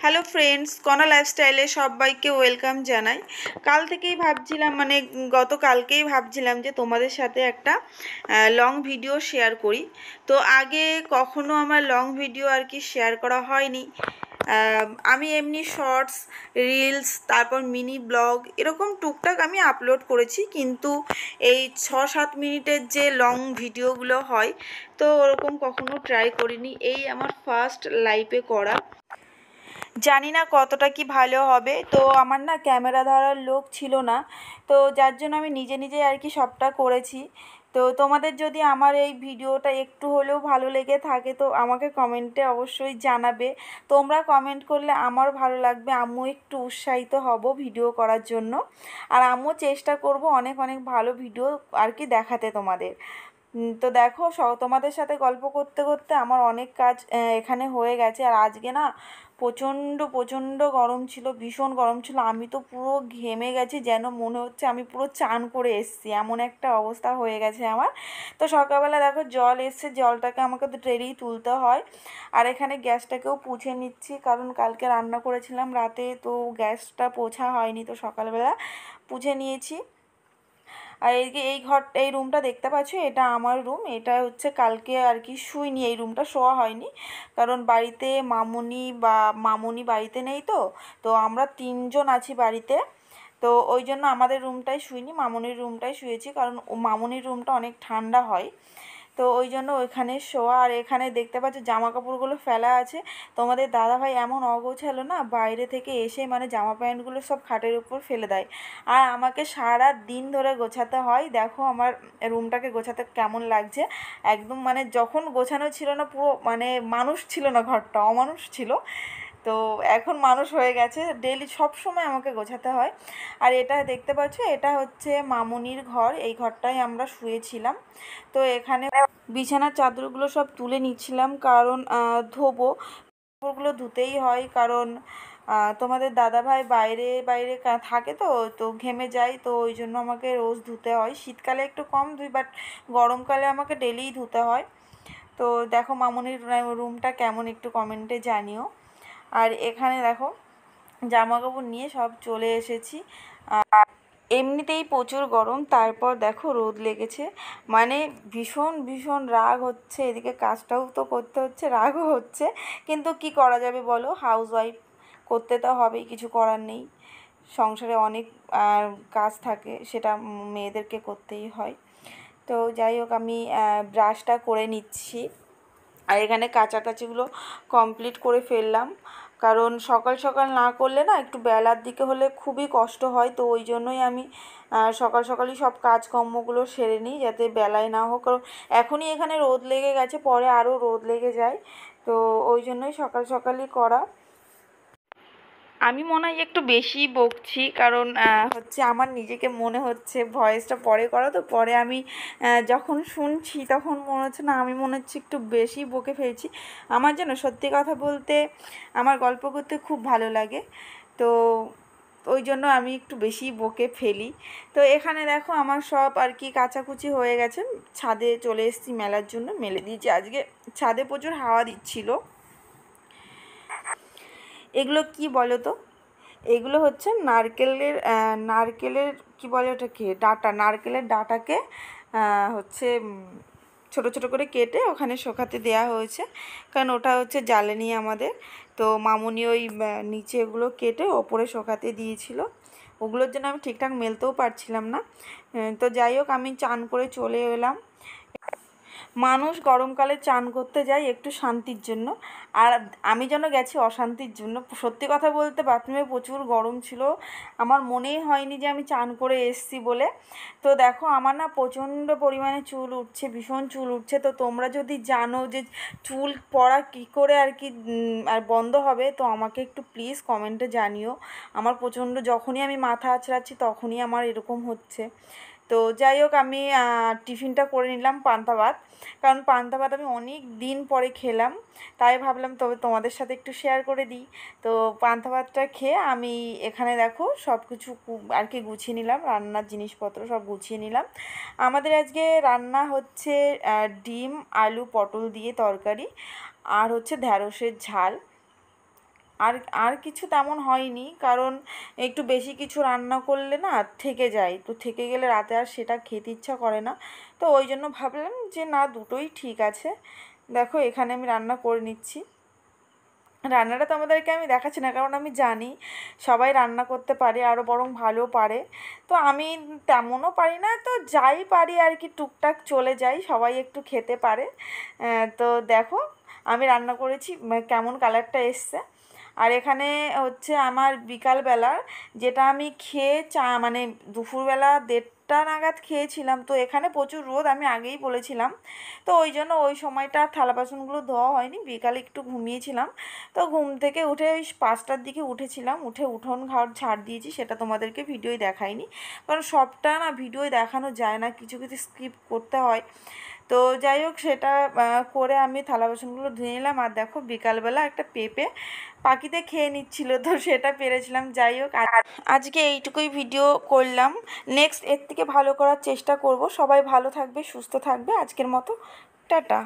Hello friends, কণা লাইফস্টাইলে সবাইকে ওয়েলকাম জানাই। কাল থেকেই ভাবছিলাম, মানে গতকালকেই ভাবছিলাম যে তোমাদের সাথে একটা লং ভিডিও শেয়ার করি। তো আগে কখনো আমার লং ভিডিও আর কি শেয়ার করা হয়নি। আমি এমনি শর্টস, রিলস, তারপর মিনি ব্লগ এরকম টুকটাক আমি আপলোড করেছি, কিন্তু এই 6-7 মিনিটের যে লং ভিডিওগুলো হয় তো ওরকম কখনো ট্রাই করিনি। এই আমার ফার্স্ট লাইফে করা। জানি না কতটা কি ভালো হবে। তো আমার না ক্যামেরা ধরার লোক ছিল না, তো যার জন্য আমি নিজে নিজে আর কি সবটা করেছি। তো তোমাদের যদি আমার এই ভিডিওটা একটু হলেও ভালো লেগে থাকে তো আমাকে কমেন্টে অবশ্যই জানাবে। তোমরা কমেন্ট করলে আমার ভালো লাগবে, আমিও একটু উৎসাহিত হব ভিডিও করার জন্য। আর আমিও চেষ্টা করব অনেক অনেক ভালো ভিডিও আর কি দেখাতে তোমাদের। তো দেখো, তোমাদের সাথে গল্প করতে করতে আমার অনেক কাজ এখানে হয়ে গেছে। আর আজকে না প্রচণ্ড প্রচণ্ড গরম ছিল, ভীষণ গরম ছিল। আমি তো পুরো ঘেমে গেছি, যেন মনে হচ্ছে আমি পুরো চান করে এসেছি, এমন একটা অবস্থা হয়ে গেছে আমার। তো সকালবেলা দেখো জল এসছে, জলটাকে আমাকে তো ট্রেনেই তুলতে হয়। আর এখানে গ্যাসটাকেও পুছে নিচ্ছি, কারণ কালকে রান্না করেছিলাম রাতে, তো গ্যাসটা পোছা হয়নি, তো সকালবেলা পুছে নিয়েছি। আর এই রুমটা দেখতে পাচ্ছ, এটা আমার রুম। এটা হচ্ছে কালকে আর কি শুইনি, এই রুমটা শোয়া হয়নি, কারণ বাড়িতে মামুনি বাড়িতে নেই। তো তো আমরা তিনজন আছি বাড়িতে, তো ওই জন্য আমাদের রুমটাই শুইনি, মামুনির রুমটাই শুয়েছি, কারণ মামুনির রুমটা অনেক ঠান্ডা হয়, তো ওই জন্য ওইখানে শোয়া। আর এখানে দেখতে পাচ্ছ জামা কাপড়গুলো ফেলা আছে। তোমাদের দাদাভাই এমন অগোছালো না, বাইরে থেকে এসে মানে জামা প্যান্টগুলো সব খাটের উপর ফেলে দেয়, আর আমাকে সারা দিন ধরে গোছাতে হয়। দেখো আমার রুমটাকে গোছাতে কেমন লাগছে, একদম মানে যখন গোছানো ছিল না, পুরো মানে মানুষ ছিল না, ঘরটা অমানুষ ছিল। তো এখন মানুষ হয়ে গেছে, ডেইলি সব সময় আমাকে গোছাতে হয়। আর এটা দেখতে পাচ্ছ, এটা হচ্ছে মামুনির ঘর, এই ঘরটাই আমরা শুয়েছিলাম। তো এখানে বিছানার চাদরগুলো সব তুলে নিচ্ছিলাম, কারণ ধোবো, কাপড়গুলো ধুতেই হয়, কারণ তোমাদের দাদাভাই বাইরে বাইরে থাকে, তো তো ঘেমে যায়, তো ওই জন্য আমাকে রোজ ধুতে হয়। শীতকালে একটু কম ধুই, বাট গরমকালে আমাকে ডেলিই ধুতে হয়। তো দেখো মামুনির রুমটা কেমন একটু কমেন্টে জানিও। আর এখানে দেখো জামা কাপড় নিয়ে সব চলে এসেছি। এমনিতেই প্রচুর গরম, তারপর দেখো রোদ লেগেছে, মানে ভীষণ ভীষণ রাগ হচ্ছে। এদিকে কাজটাও তো করতে হচ্ছে, রাগও হচ্ছে, কিন্তু কি করা যাবে বলো, হাউসওয়াইফ, করতে তো হবেই, কিছু করার নেই। সংসারে অনেক কাজ থাকে, সেটা মেয়েদেরকে করতেই হয়। তো যাই হোক, আমি ব্রাশটা করে নিচ্ছি। আর এখানে কাচাকাচিগুলো কমপ্লিট করে ফেললাম, কারণ সকাল সকাল না করলে না, একটু বেলার দিকে হলে খুবই কষ্ট হয়। তো ওই জন্যই আমি সকাল সকালই সব কাজকর্মগুলো সেরে নিই, যাতে বেলায় না হোক, কারণ এখনই এখানে রোদ লেগে গেছে, পরে আরও রোদ লেগে যায়, তো ওই জন্যই সকাল সকালই করা। আমি মনে হয় একটু বেশি বকছি, কারণ হচ্ছে আমার নিজেকে মনে হচ্ছে, ভয়েসটা পরে করা তো, পরে আমি যখন শুনছি তখন মনে হচ্ছে না, আমি মনে হচ্ছে একটু বেশি বকে ফেলছি। আমার যেন সত্যি কথা বলতে আমার গল্প করতে খুব ভালো লাগে, তো ওই জন্য আমি একটু বেশি বকে ফেলি। তো এখানে দেখো আমার সব আর কি কাচাকুচি হয়ে গেছে, ছাদে চলে এসেছি মেলার জন্য, মেলে দিয়েছি। আজকে ছাদে প্রচুর হাওয়া দিচ্ছিল। এগুলো কি বলো তো, এগুলো হচ্ছে নারকেলের কি বলে ওটাকে, ডাটা, নারকেলের ডাটাকে হচ্ছে ছোট ছোট করে কেটে ওখানে শোকাতে দেয়া হয়েছে, কারণ ওটা হচ্ছে জ্বালানি আমাদের। তো মামুনি ওই নিচে এগুলো কেটে ওপরে শোকাতে দিয়েছিল, ওগুলোর জন্য আমি ঠিকঠাক মেলতেও পারছিলাম না। তো যাই হোক, আমি চান করে চলে এলাম। মানুষ গরমকালে চান করতে যায় একটু শান্তির জন্য, আর আমি যেন গেছি অশান্তির জন্য। সত্যি কথা বলতে বাথরুমে প্রচুর গরম ছিল, আমার মনেই হয়নি যে আমি চান করে এসেছি বলে। তো দেখো আমার না প্রচণ্ড পরিমাণে চুল উঠছে, ভীষণ চুল উঠছে। তো তোমরা যদি জানো যে চুল পড়া কী করে আর কি আর বন্ধ হবে, তো আমাকে একটু প্লিজ কমেন্টে জানিও। আমার প্রচণ্ড, যখনই আমি মাথা আঁচড়াচ্ছি তখনই আমার এরকম হচ্ছে। তো যাই হোক, আমি টিফিনটা করে নিলাম পান্তা ভাত, কারণ পান্তা ভাত আমি অনেক দিন পরে খেলাম, তাই ভাবলাম তবে তোমাদের সাথে একটু শেয়ার করে দিই। তো পান্তা ভাতটা খেয়ে আমি এখানে দেখো সব কিছু আর কি গুছিয়ে নিলাম, রান্নার জিনিসপত্র সব গুছিয়ে নিলাম। আমাদের আজকে রান্না হচ্ছে ডিম আলু পটল দিয়ে তরকারি, আর হচ্ছে ঢ্যাঁড়সের ঝাল। আর আর কিছু তেমন হয়নি, কারণ একটু বেশি কিছু রান্না করলে না থেকে যায়, তো থেকে গেলে রাতে আর সেটা খেতে ইচ্ছা করে না। তো ওই জন্য ভাবলাম যে না, দুটোই ঠিক আছে। দেখো এখানে আমি রান্না করে নিচ্ছি। রান্নাটা তোমাদেরকে আমি দেখাচ্ছি না, কারণ আমি জানি সবাই রান্না করতে পারে, আরও বরং ভালো পারে। তো আমি তেমনও পারি না, তো যাই পারি আর কি, টুকটাক চলে যাই, সবাই একটু খেতে পারে। তো দেখো আমি রান্না করেছি, কেমন কালারটা এসছে। আর এখানে হচ্ছে আমার বিকালবেলার, যেটা আমি খেয়ে মানে দুপুরবেলা 1:30টা নাগাদ খেয়েছিলাম। তো এখানে প্রচুর রোদ, আমি আগেই বলেছিলাম। তো ওই জন্য ওই সময়টা থালা বাসনগুলো ধোয়া হয়নি, বিকালে একটু ঘুমিয়েছিলাম। তো ঘুম থেকে উঠে ওই 5টার দিকে উঠেছিলাম, উঠে উঠোন ঘর ঝাড় দিয়েছি, সেটা তোমাদেরকে ভিডিওই দেখাইনি, কারণ সবটা না ভিডিওই দেখানো যায় না, কিছু কিছু স্কিপ করতে হয়। তো যাই হোক, সেটা করে আমি থালা বাসনগুলো ধুয়ে নিলাম। আর দেখো বিকালবেলা একটা পেঁপে পাখিতে খেয়ে নিচ্ছিল, তো সেটা পেরেছিলাম। যাই হোক, আজকে এইটুকুই ভিডিও করলাম। নেক্সট এর থেকে ভালো করার চেষ্টা করব। সবাই ভালো থাকবে, সুস্থ থাকবে। আজকের মতো টাটা।